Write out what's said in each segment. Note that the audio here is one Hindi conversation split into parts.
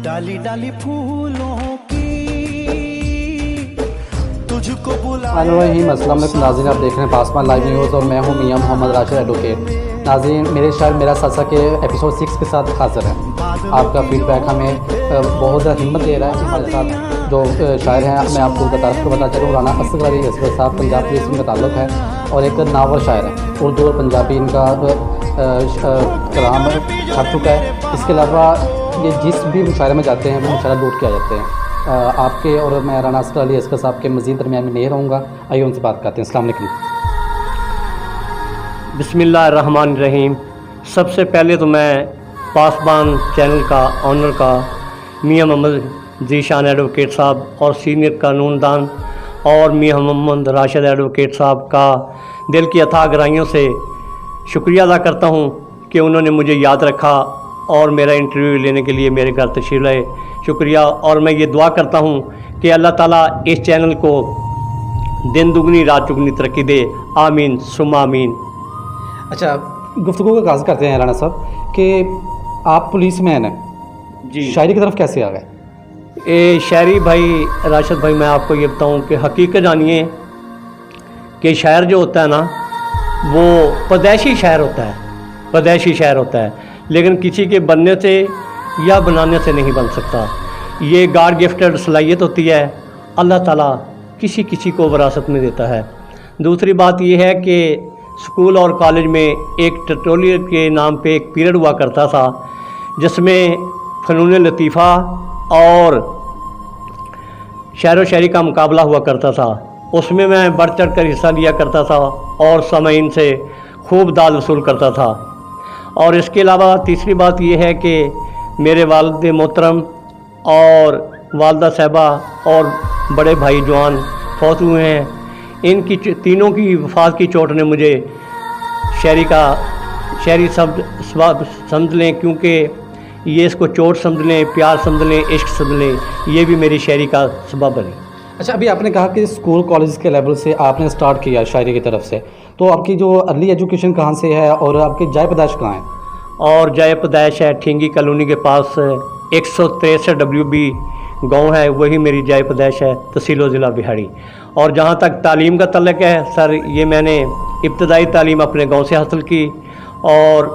डाली डाली फूलों की तुझको बुलाए। अस्सलाम वालेकुम नाज़रीन, आप देख रहे हैं पासमान लाइव न्यूज़ और मैं हूं मियां मोहम्मद राशिद एडवोकेट। नाज़रीन, मेरे शायर मेरा सासा के एपिसोड 6 के साथ हाज़िर है। आपका फीडबैक हमें बहुत ज़्यादा हिम्मत दे रहा है। हमारे साथ जो शायर हैं, मैं आपको बता चलूँ, राना असगर अली असगर साहब पंजाब पुलिस में ताल्लुक़ है और एक नावल शायर है। उर्दू और पंजाबी इनका कलाम छप चुका है। इसके अलावा ये जिस भी मुशायरे में जाते हैं वो मुशायरा लूट के आ जाते हैं। आपके और मैं राना असगर अली असगर साहब के मज़ीद दरमियान में नहीं रहूँगा। आइए उनसे बात करते हैं। अस्सलाम वालेकुम। बिस्मिल्लाहिर्रहमानिर्रहीम। सबसे पहले तो मैं पासबान चैनल का ऑनर का मियां मोहम्मद ज़ीशान एडवोकेट साहब और सीनियर कानूनदान और मियां मोहम्मद राशिद एडवोकेट साहब का दिल की अथाह गहराइयों से शुक्रिया अदा करता हूं कि उन्होंने मुझे याद रखा और मेरा इंटरव्यू लेने के लिए मेरे घर तशरीफ़ लाए। शुक्रिया। और मैं ये दुआ करता हूं कि अल्लाह ताला इस चैनल को दिन दुगनी रात चुगनी तरक्की दे। आमीन सुम्मा आमीन। अच्छा, गुफ्तगू का आगाज़ करते हैं राना साहब कि आप पुलिस मैन हैं जी। शायरी की तरफ कैसे आ गए? ए शायरी भाई राशिद भाई, मैं आपको ये बताऊं कि हकीकत जानिए कि शायर जो होता है ना, वो पैदाइशी शायर होता है, पैदाइशी शायर होता है, लेकिन किसी के बनने से या बनाने से नहीं बन सकता। ये गॉड गिफ्टेड सलाहियत होती है, अल्लाह ताला किसी किसी को विरासत में देता है। दूसरी बात ये है कि स्कूल और कॉलेज में एक ट्यूटोरियल के नाम पे एक पीरियड हुआ करता था जिसमें फ़नून लतीफ़ा और शायर व शायरी का मुकाबला हुआ करता था। उसमें मैं बढ़ चढ़ कर हिस्सा लिया करता था और सामीन से खूब दाद वसूल करता था। और इसके अलावा तीसरी बात यह है कि मेरे वालिद मोहतरम और वालदा साहिबा और बड़े भाई जवान फौत हुए हैं। इनकी तीनों की वफ़ात की चोट ने मुझे शायरी समझ लें, क्योंकि ये इसको चोट समझ लें, प्यार समझ लें, इश्क समझ लें, ये भी मेरी शायरी का सबब बनी। अच्छा, अभी आपने कहा कि स्कूल कॉलेज के लेवल से आपने स्टार्ट किया शायरी की तरफ से, तो आपकी जो अर्ली एजुकेशन कहाँ से है और आपकी जाय पैदाइश कहाँ है? और जाय पैदाइश है ठिंगी कॉलोनी के पास 163 WB गांव है, वही मेरी जाय पैदाइश है, तहसील ज़िला बिहाड़ी। और जहाँ तक तालीम का तल्लुक़ है सर, ये मैंने इब्तदाई तालीम अपने गांव से हासिल की और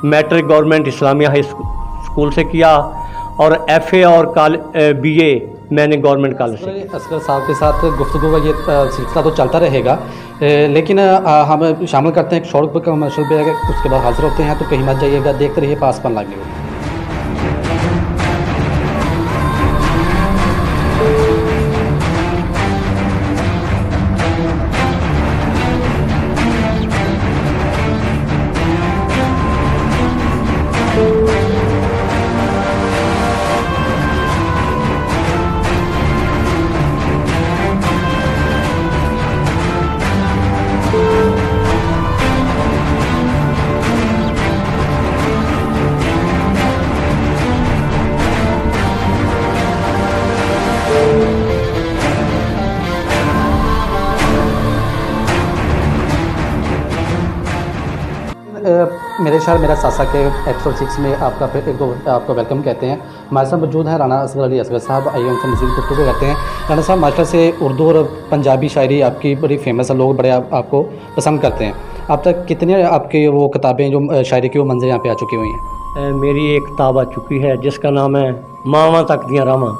matric government Islamia high school से किया और FA और BA मैंने गवर्नमेंट कॉलेज से। असगर साहब के साथ गुफ्तगू का ये सिलसिला तो चलता रहेगा, लेकिन हम शामिल करते हैं एक शॉर्ट कमर्शियल पे, उसके बाद हाजिर होते हैं। तो कहीं मत जाइएगा, देखते रहिए पासमान लाइव न्यूज़। मेरे शायर मेरा सासा के एपिसोड 6 में आपका फिर एक दो आपको वेलकम कहते हैं। हमारे साथ मौजूद हैं राना असगर अली असगर साहब। आइए उनसे मज़ीद गुफ्तगू करते हैं। राना साहब, माशा से उर्दू और पंजाबी शायरी आपकी बड़ी फेमस है, लोग बड़े आपको पसंद करते हैं। अब तक कितने आपके वो किताबें जो शायरी की वो मंजिल यहाँ पे आ चुकी हुई हैं? मेरी एक किताब आ चुकी है जिसका नाम है मामा तक दियाँ रामा।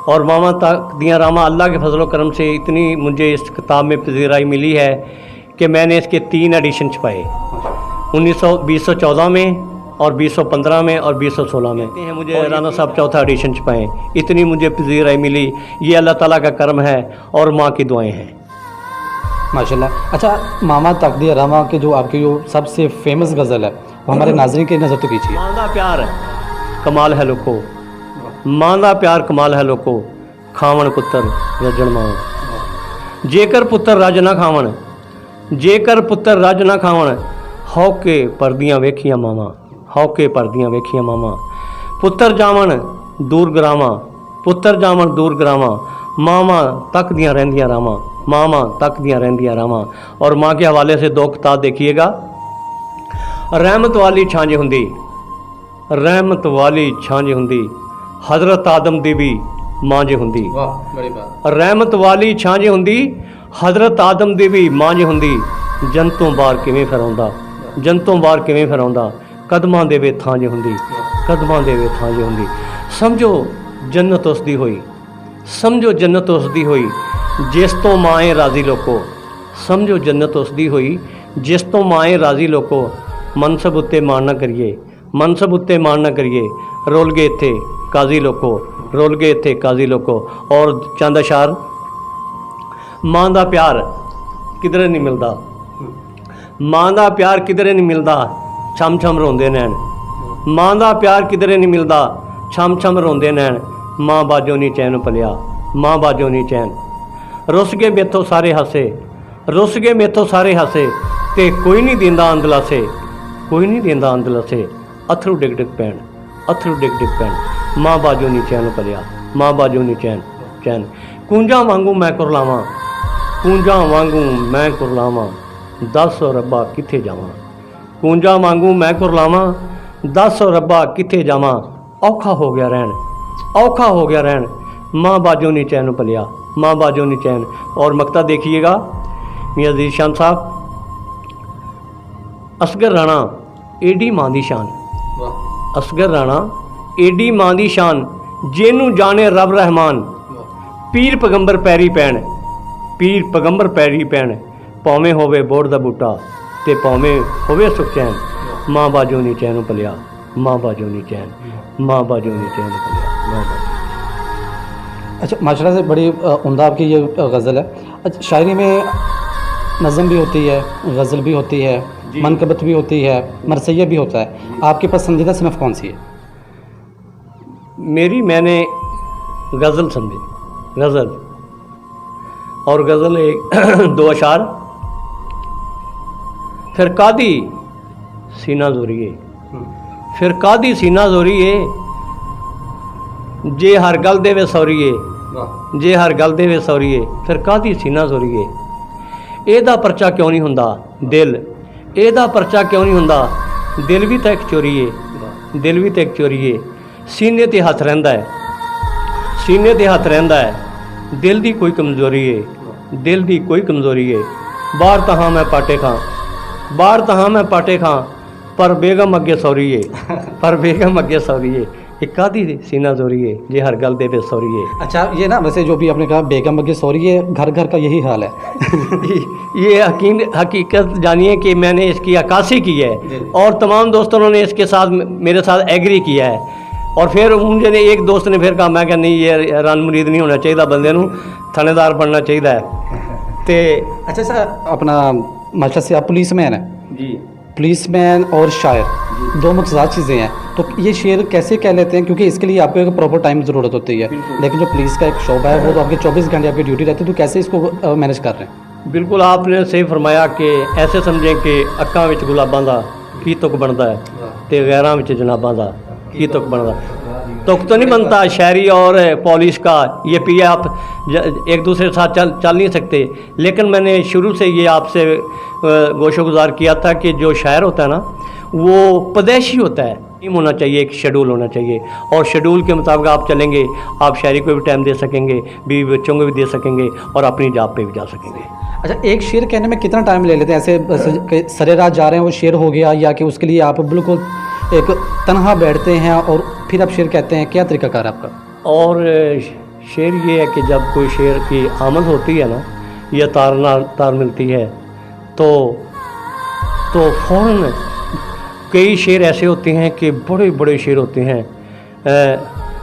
और मामा तक दियाँ रामा, अल्लाह के फजल करम से इतनी मुझे इस किताब में पजीराई मिली है कि मैंने इसके 3 एडिशन छपाए, 2014 में और 2015 में और 2016 में। मुझे राना साहब 4था एडिशन छपाएँ, इतनी मुझे पजीराई मिली। ये अल्लाह ताला का करम है और माँ की दुआएं हैं माशाल्लाह। अच्छा, मामा तक दियाँ रामा के जो आपकी जो सबसे फेमस गज़ल है वो हमारे नाज़रीन की नज़र तो कीजिए। मांदा प्यार कमाल है लोको, मांदा प्यार कमाल है लोको, खावन पुत्र रजन मावन। जेकर पुत्र रज ना खावन, जेकर पुत्र रज ना खावन, हौके परदियाँ वेखियाँ मामा, हौके परदियाँ वेखियाँ मामा। पुत्र जावन दूर ग्रामा, पुत्र जावन दूर ग्रामा, मामा तक दियाँ रहंदियाँ रामा, मामा तक दियाँ रहंदियाँ रामा। और माँ के हवाले से 2 किताब देखिएगा। रहमत वाली छांज हुंदी, रहमत वाली छांज हुंदी, हज़रत आदम दी भी मां जे हुंदी। वाह बड़ी बात। रहमत वाली छां जे हुंदी हज़रत आदम दी भी मां जे हुंदी। जंतों बाहर किवें फिराउंदा, जंतों बाहर किवें फिराउंदा, कदमां दे वे थां जे हुंदी, कदमां दे वे थां जे हुंदी। समझो जन्नत उसदी होई, समझो जन्नत उसदी होई जिस तो माए राजी लोको। समझो जन्नत उसदी होई जिस तो माए राजी लोको। मनसब उत्ते मान ना करिए, मनसब उत्ते मान ना करिए, रोल गए इत्थे काजी लोको, रोल गए इत्थे काजी लोको। और चंद अशार, मां दा प्यार किधरे नहीं मिलदा, मां दा प्यार किधरे नहीं मिलदा, छम छम रोंदे नैन। मां दा प्यार किधरे नहीं मिलदा, छम छम रोंदे नैन। मां बाजो नहीं चैन पलिया, मां बाजो नहीं चैन। रुस गए मेथों सारे हासे, रुस गए मेथों सारे हासे, ते कोई नहीं देंदा अंदलासे, कोई नहीं देंदा अंदलासे। अथरू डिग डिग पैन, अथरू डिग डिग पैन। मां बाजो नहीं चैन पलिया, मां बाजो नहीं चैन चैन। कूंजा वांगू मैं कुरलावां, कूंजा वांगू मैं कुरलावां, दस रब्बा किथे जावां। कूंजा वांगू मैं कुरलावां, दस रब्बा किथे जावां। औखा हो गया रहन, औखा हो गया रहन, मां बाजो नहीं चैन पलिया, मां बाजो नहीं चैन। और मकता देखिएगा मियां अजीज शान साहब, असगर राणा एडी मां दी शान, असगर राणा एडी मां दी शान, जेनू जाने रब रहमान। पीर पैगंबर पैरी पैण, पीर पैगंबर पैरी पैण, भावें होवे बोड़ दा बूटा ते भावें होवे सुख चैन। मां बाजो नहीं चैन पलिया, मां बाजो नहीं चैन, मां बाजो नहीं चैन पलिया, मां बाजो। अच्छा माशाल्लाह से बड़ी उम्दा आपकी ये गज़ल है। अच्छा शायरी में नज़म भी होती है, गज़ल भी होती है, मनकबत भी होती है, मरसैया भी होता है। आपकी पसंदीदा सिनफ कौन सी है? मेरी मैंने गज़ल समझी, गज़ल। और गज़ल एक दो अशार। फिर कादी सीना जोरिए, फिर कादी सीना जोरिए, जे हर गल दे वे सौरीए, जे हर गल दे वे सौरीए, फिर कादी सीना जोरिए। एदा परचा क्यों नहीं हुंदा दिल, एदा परचा क्यों नहीं हुंदा दिल भी तो एक चोरीए, दिल भी तो एक चोरीए। सीने ते हथ रहिंदा है, सीने ते हथ रहिंदा है, दिल दी कोई कमज़ोरी है, दिल दी कोई कमज़ोरी है। बाहर तहां मैं पाटे खां, बाहर तहां मैं पाटे खां, पर बेगम अगे सौरी है, पर बेगम अगे सौरी है। एक कादी सीना जोरी है, ये हर गल दे वे सौरी है। अच्छा ये ना वैसे जो भी आपने कहा बेगम अगे सॉरी है, घर घर का यही हाल है। ये हकीकत जानिए कि मैंने इसकी अक्कासी की है और तमाम दोस्तों ने इसके साथ मेरे साथ एग्री किया है। और फिर मुझे ने एक दोस्त ने फिर कहा, मैं क्या नहीं ये रन मुरीद नहीं होना चाहिए, बंदे नूं थानेदार बनना चाहिए है। तो अच्छा सर अपना माशाल्लाह से आप पुलिस मैन है जी, पुलिसमैन और शायर दो मुतज़ाद चीज़ें हैं, तो ये शेर कैसे कह लेते हैं? क्योंकि इसके लिए आपको एक प्रॉपर टाइम ज़रूरत होती है, लेकिन जो पुलिस का एक शोबा है वो तो आपके 24 घंटे आपकी ड्यूटी रहती है, तो कैसे इसको मैनेज कर रहे हैं? बिल्कुल आपने सही फरमाया कि ऐसे समझें कि अक्कां विच गुलाबां दा की तुक बनता है, तो गैरां विच जनाबां दा की तुक बनता। तुक तो नहीं बनता शायरी और पॉलिश का, ये पिया आप एक दूसरे के साथ चल नहीं सकते। लेकिन मैंने शुरू से ये आपसे गोशोगुजार किया था कि जो शायर होता है ना वो पैदाइशी होता है, टीम होना चाहिए, एक शेड्यूल होना चाहिए, और शेड्यूल के मुताबिक आप चलेंगे, आप शायरी को भी टाइम दे सकेंगे, बीवी बच्चों को भी दे सकेंगे, और अपनी जॉब पे भी जा सकेंगे। अच्छा एक शेर कहने में कितना टाइम ले लेते हैं? ऐसे सरे रात जा रहे हैं वो शेर हो गया, या कि उसके लिए आप बिल्कुल एक तनहा बैठते हैं और फिर आप शेर कहते हैं, क्या तरीक़ाकार है आपका? और शेर ये है कि जब कोई शेर की आमद होती है ना या तार मिलती है तो फ़ौरन कई शेर ऐसे होते हैं कि बड़े बड़े शेर होते हैं।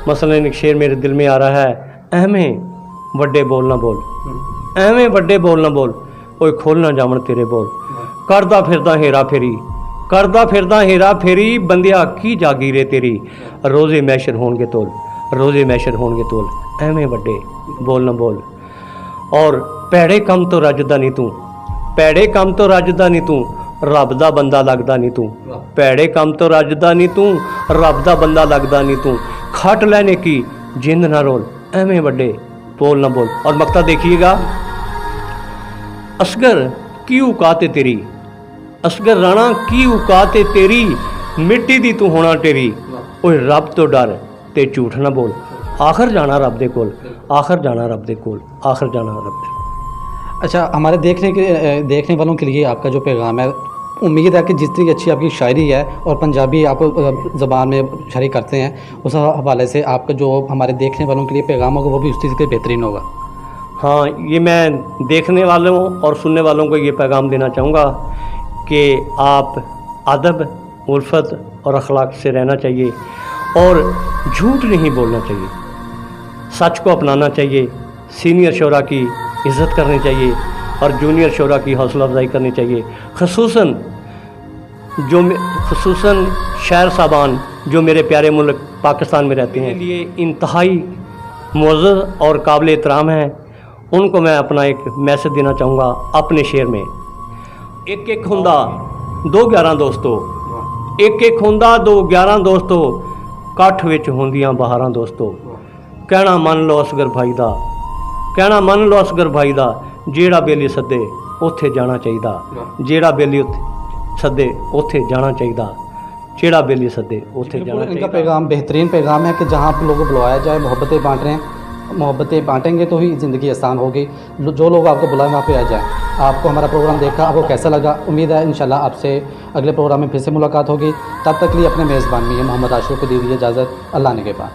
मसलन एक शेर मेरे दिल में आ रहा है, एवें वड्डे बोल ना बोल, एवें वड्डे बोल ना बोल, ओए खोल ना जावन तेरे बोल, करदा फिरदा हेरा फेरी, करदा फिरदा हेरा फेरी, बंदिया की जागीरे तेरी, रोज़े मैशर होणगे तोल, रोज़े मैशर होणगे तोल, एवें वड्डे बोल ना बोल। और भैड़े कम तो रजदा नहीं तू, भैड़े कम तो रजदा नहीं तू, रब दा बंदा लगदा नहीं तू, भैड़े कम तो रजदा नहीं तू, रब दा बंदा लगदा नहीं तू, खट लेने की जिंद ना रोल, एवें वड्डे बोल ना बोल। और मकता देखिएगा, असगर की औकात तेरी, असगर राणा की औकात तेरी, मिट्टी दी तू होना तेरी, ओए रब तो डर, ते झूठ ना बोल, आखिर जाना रब दे कोल, आखिर जाना रब दे कोल, आखिर जाना रब दे कोल। अच्छा, हमारे देखने वालों के लिए आपका जो पैगाम है, उम्मीद है कि जितनी अच्छी आपकी शायरी है और पंजाबी आप ज़बान में शायरी करते हैं, उस हवाले से आपका जो हमारे देखने वालों के लिए पैगाम होगा वो भी उस चीज़ के बेहतरीन होगा। हाँ, ये मैं देखने वालों और सुनने वालों को ये पैगाम देना चाहूँगा कि आप अदब, उल्फत और अखलाक से रहना चाहिए और झूठ नहीं बोलना चाहिए, सच को अपनाना चाहिए, सीनियर शोरा की इज़्ज़त करनी चाहिए और जूनियर शोरा की हौसला अफजाई करनी चाहिए। ख़ुसूसन शायर साहबान जो मेरे प्यारे मुल्क पाकिस्तान में रहते हैं, लिए इंतहाई मुअज़्ज़ज़ और काबिल एहतराम हैं, उनको मैं अपना एक मैसेज देना चाहूँगा अपने शेर में। एक एक हुंदा दो 11 दोस्तों, एक एक हुंदा दो 11 दोस्तों, कट्ठ विच हुंदियां बहारां दोस्तों, कहना मन लो असगर भाई दा, कहना मन लो असगर भाई दा, जेड़ा बेली सदे उत्थे जाना चाहिए, जेड़ा बेली सदे उत्थे जाना चाहिए, जेड़ा बेली सदे उत्थे जाना चाहिए। इनका पैगाम बेहतरीन पैगाम है कि जहाँ आप लोगों को बुलाया जाए, मोहब्बतें बांट रहे हैं, मोहब्बतें बांटेंगे तो ही ज़िंदगी आसान होगी। जो लोग आपको बुलाएं वहाँ पे आ जाएं। आपको हमारा प्रोग्राम देखा, आपको कैसा लगा? उम्मीद है इंशाल्लाह आपसे अगले प्रोग्राम में फिर से मुलाकात होगी। तब तक के लिए अपने मेज़बान मियां मोहम्मद आशिर को दीजिए इजाज़त। अल्लाह ने के बाद।